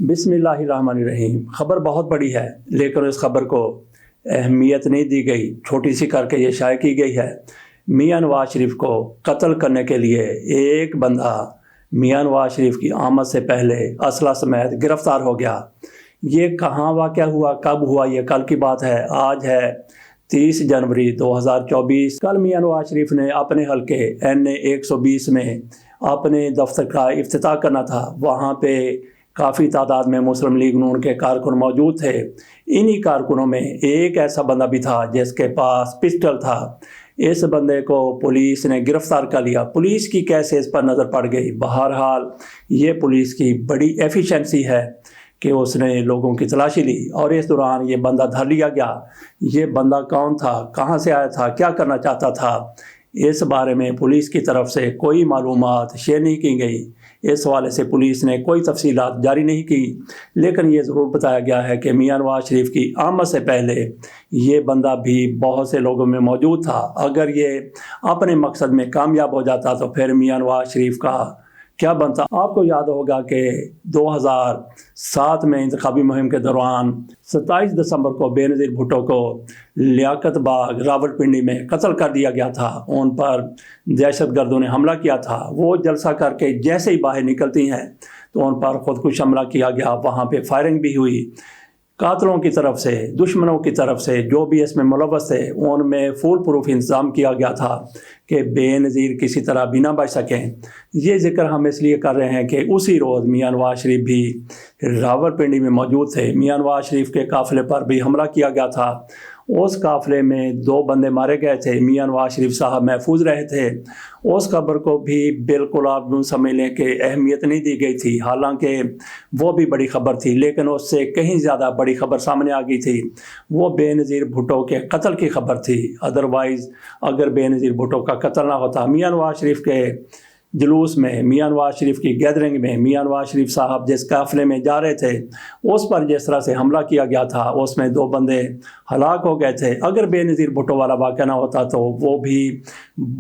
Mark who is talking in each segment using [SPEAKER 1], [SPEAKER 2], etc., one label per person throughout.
[SPEAKER 1] بسم اللہ الرحمن الرحیم۔ خبر بہت بڑی ہے لیکن اس خبر کو اہمیت نہیں دی گئی، چھوٹی سی کر کے یہ شائع کی گئی ہے۔ میاں نواز شریف کو قتل کرنے کے لیے ایک بندہ میاں نواز شریف کی آمد سے پہلے اسلحہ سمیت گرفتار ہو گیا۔ یہ کہاں واقع ہوا، کب ہوا، یہ کل کی بات ہے۔ آج ہے 30 جنوری 2024۔ کل میاں نواز شریف نے اپنے حلقے NA 120 میں اپنے دفتر کا افتتاح کرنا تھا۔ وہاں پہ کافی تعداد میں مسلم لیگ نون کے کارکن موجود تھے۔ انہی کارکنوں میں ایک ایسا بندہ بھی تھا جس کے پاس پسٹل تھا۔ اس بندے کو پولیس نے گرفتار کر لیا۔ پولیس کی کیسے اس پر نظر پڑ گئی؟ بہرحال یہ پولیس کی بڑی ایفیشنسی ہے کہ اس نے لوگوں کی تلاشی لی اور اس دوران یہ بندہ دھر لیا گیا۔ یہ بندہ کون تھا، کہاں سے آیا تھا، کیا کرنا چاہتا تھا، اس بارے میں پولیس کی طرف سے کوئی معلومات شیئر نہیں کی گئی۔ اس حوالے سے پولیس نے کوئی تفصیلات جاری نہیں کی، لیکن یہ ضرور بتایا گیا ہے کہ میاں نواز شریف کی آمد سے پہلے یہ بندہ بھی بہت سے لوگوں میں موجود تھا۔ اگر یہ اپنے مقصد میں کامیاب ہو جاتا تو پھر میاں نواز شریف کا کیا بنتا؟ آپ کو یاد ہوگا کہ 2007 میں انتخابی مہم کے دوران 27 دسمبر کو بے نظیر بھٹو کو لیاقت باغ راولپنڈی میں قتل کر دیا گیا تھا۔ ان پر دہشت گردوں نے حملہ کیا تھا۔ وہ جلسہ کر کے جیسے ہی باہر نکلتی ہیں تو ان پر خودکش حملہ کیا گیا۔ وہاں پہ فائرنگ بھی ہوئی۔ قاتلوں کی طرف سے، دشمنوں کی طرف سے جو بھی اس میں ملوث تھے ان میں فول پروف انتظام کیا گیا تھا کہ بے نظیر کسی طرح بھی نہ بچ سکیں۔ یہ ذکر ہم اس لیے کر رہے ہیں کہ اسی روز میاں نواز شریف بھی راولپنڈی میں موجود تھے۔ میاں نواز شریف کے قافلے پر بھی حملہ کیا گیا تھا۔ اس قافلے میں 2 بندے مارے گئے تھے۔ میاں نواز شریف صاحب محفوظ رہے تھے۔ اس خبر کو بھی بالکل آپ یوں سمجھ لیں کہ اہمیت نہیں دی گئی تھی، حالانکہ وہ بھی بڑی خبر تھی، لیکن اس سے کہیں زیادہ بڑی خبر سامنے آ گئی تھی۔ وہ بے نظیر بھٹو کے قتل کی خبر تھی۔ ادروائز اگر بے نظیر بھٹو کا قتل نہ ہوتا، میاں نواز شریف کے جلوس میں، میاں نواز شریف کی گیدرنگ میں میاں نواز شریف صاحب جس قافلے میں جا رہے تھے اس پر جس طرح سے حملہ کیا گیا تھا اس میں 2 بندے ہلاک ہو گئے تھے۔ اگر بے نظیر بھٹو والا واقعہ نہ ہوتا تو وہ بھی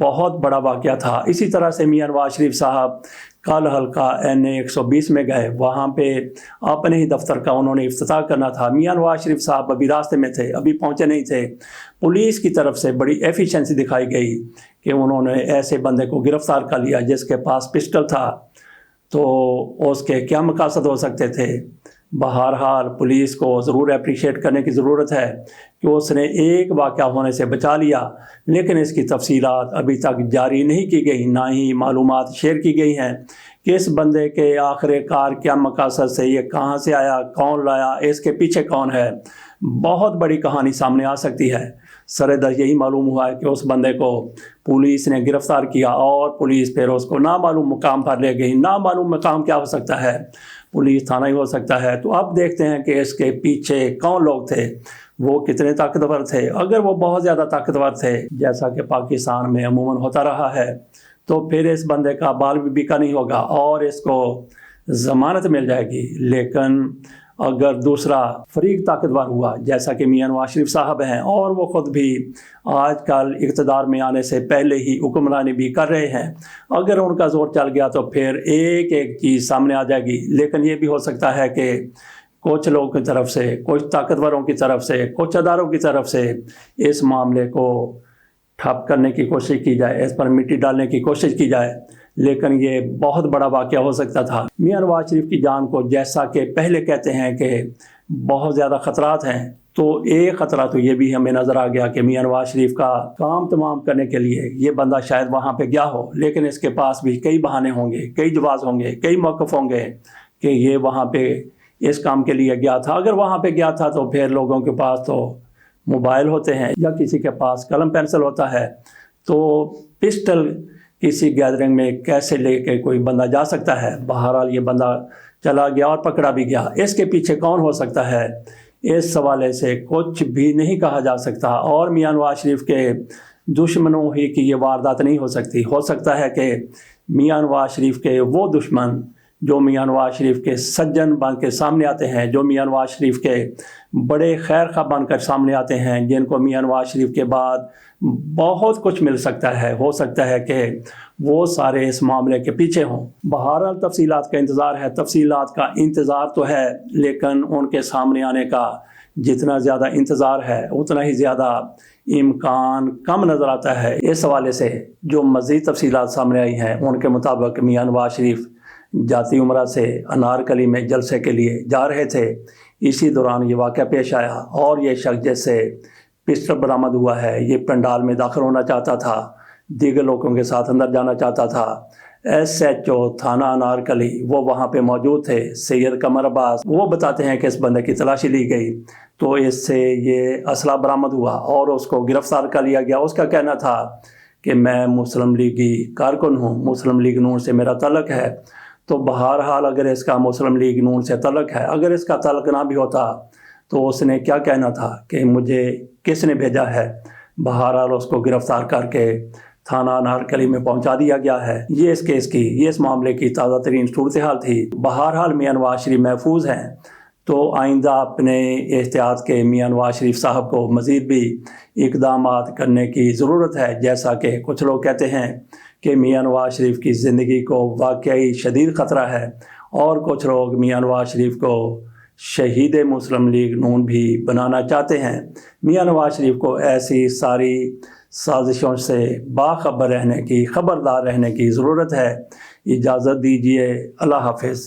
[SPEAKER 1] بہت بڑا واقعہ تھا۔ اسی طرح سے میاں نواز شریف صاحب کل حلقہ NA 120 میں گئے، وہاں پہ اپنے ہی دفتر کا انہوں نے افتتاح کرنا تھا۔ میاں نواز شریف صاحب ابھی راستے میں تھے، ابھی پہنچے نہیں تھے۔ پولیس کی طرف سے بڑی ایفیشنسی دکھائی گئی کہ انہوں نے ایسے بندے کو گرفتار کر لیا جس کے پاس پسٹل تھا، تو اس کے کیا مقاصد ہو سکتے تھے؟ بہرحال پولیس کو ضرور اپریشیٹ کرنے کی ضرورت ہے کہ اس نے ایک واقعہ ہونے سے بچا لیا، لیکن اس کی تفصیلات ابھی تک جاری نہیں کی گئی، نہ ہی معلومات شیئر کی گئی ہیں کہ اس بندے کے آخر کار کیا مقاصد سے، یہ کہاں سے آیا، کون لایا، اس کے پیچھے کون ہے۔ بہت بڑی کہانی سامنے آ سکتی ہے۔ سرد یہی معلوم ہوا ہے کہ اس بندے کو پولیس نے گرفتار کیا اور پولیس پھر اس کو نامعلوم مقام پر لے گئی۔ نامعلوم مقام کیا ہو سکتا ہے؟ پولیس تھانہ ہی ہو سکتا ہے۔ تو اب دیکھتے ہیں کہ اس کے پیچھے کون لوگ تھے، وہ کتنے طاقتور تھے۔ اگر وہ بہت زیادہ طاقتور تھے جیسا کہ پاکستان میں عموماً ہوتا رہا ہے تو پھر اس بندے کا بال بھی بیکا نہیں ہوگا اور اس کو ضمانت مل جائے گی۔ لیکن اگر دوسرا فریق طاقتور ہوا جیسا کہ میاں نواز شریف صاحب ہیں اور وہ خود بھی آج کل اقتدار میں آنے سے پہلے ہی حکمرانی بھی کر رہے ہیں، اگر ان کا زور چل گیا تو پھر ایک ایک چیز سامنے آ جائے گی۔ لیکن یہ بھی ہو سکتا ہے کہ کچھ لوگوں کی طرف سے، کچھ طاقتوروں کی طرف سے، کچھ اداروں کی طرف سے اس معاملے کو ٹھپ کرنے کی کوشش کی جائے، اس پر مٹی ڈالنے کی کوشش کی جائے، لیکن یہ بہت بڑا واقعہ ہو سکتا تھا۔ میاں نواز شریف کی جان کو جیسا کہ پہلے کہتے ہیں کہ بہت زیادہ خطرات ہیں، تو ایک خطرہ تو یہ بھی ہمیں نظر آ گیا کہ میاں نواز شریف کا کام تمام کرنے کے لیے یہ بندہ شاید وہاں پہ گیا ہو، لیکن اس کے پاس بھی کئی بہانے ہوں گے، کئی جواز ہوں گے، کئی موقف ہوں گے کہ یہ وہاں پہ اس کام کے لیے گیا تھا۔ اگر وہاں پہ گیا تھا تو پھر لوگوں کے پاس تو موبائل ہوتے ہیں یا کسی کے پاس قلم پینسل ہوتا ہے، تو پسٹل کسی گیدرنگ میں کیسے لے کے کوئی بندہ جا سکتا ہے؟ بہرحال یہ بندہ چلا گیا اور پکڑا بھی گیا۔ اس کے پیچھے کون ہو سکتا ہے؟ اس حوالے سے کچھ بھی نہیں کہا جا سکتا، اور میاں نواز شریف کے دشمنوں ہی کی یہ واردات نہیں ہو سکتی۔ ہو سکتا ہے کہ میاں نواز شریف کے وہ دشمن جو میاں نواز شریف کے سجن بن کے سامنے آتے ہیں، جو میاں نواز شریف کے بڑے خیر خواہ بن کر سامنے آتے ہیں، جن کو میاں نواز شریف کے بعد بہت کچھ مل سکتا ہے، ہو سکتا ہے کہ وہ سارے اس معاملے کے پیچھے ہوں۔ بہرحال تفصیلات کا انتظار ہے، تفصیلات کا انتظار تو ہے، لیکن ان کے سامنے آنے کا جتنا زیادہ انتظار ہے اتنا ہی زیادہ امکان کم نظر آتا ہے۔ اس حوالے سے جو مزید تفصیلات سامنے آئی ہیں ان کے مطابق میاں نواز شریف جاتی عمرہ سے انارکلی میں جلسے کے لیے جا رہے تھے، اسی دوران یہ واقعہ پیش آیا اور یہ شخص جیسے پسٹل برآمد ہوا ہے، یہ پنڈال میں داخل ہونا چاہتا تھا، دیگر لوگوں کے ساتھ اندر جانا چاہتا تھا۔ ایس ایچ او تھانہ انارکلی وہ وہاں پہ موجود تھے، سید قمر عباس، وہ بتاتے ہیں کہ اس بندے کی تلاشی لی گئی تو اس سے یہ اسلحہ برآمد ہوا اور اس کو گرفتار کر لیا گیا۔ اس کا کہنا تھا کہ میں مسلم لیگی کارکن ہوں، مسلم لیگ نون سے میرا تعلق ہے۔ تو بہرحال اگر اس کا مسلم لیگ نون سے تعلق ہے، اگر اس کا تعلق نہ بھی ہوتا تو اس نے کیا کہنا تھا کہ مجھے کس نے بھیجا ہے؟ بہرحال اس کو گرفتار کر کے تھانہ انارکلی میں پہنچا دیا گیا ہے۔ یہ اس کیس کی، یہ اس معاملے کی تازہ ترین صورتحال تھی۔ بہرحال میاں نواز شریف محفوظ ہیں، تو آئندہ اپنے احتیاط کے میاں نواز شریف صاحب کو مزید بھی اقدامات کرنے کی ضرورت ہے، جیسا کہ کچھ لوگ کہتے ہیں کہ میاں نواز شریف کی زندگی کو واقعی شدید خطرہ ہے، اور کچھ لوگ میاں نواز شریف کو شہید مسلم لیگ نون بھی بنانا چاہتے ہیں۔ میاں نواز شریف کو ایسی ساری سازشوں سے باخبر رہنے کی، خبردار رہنے کی ضرورت ہے۔ اجازت دیجیے، اللہ حافظ۔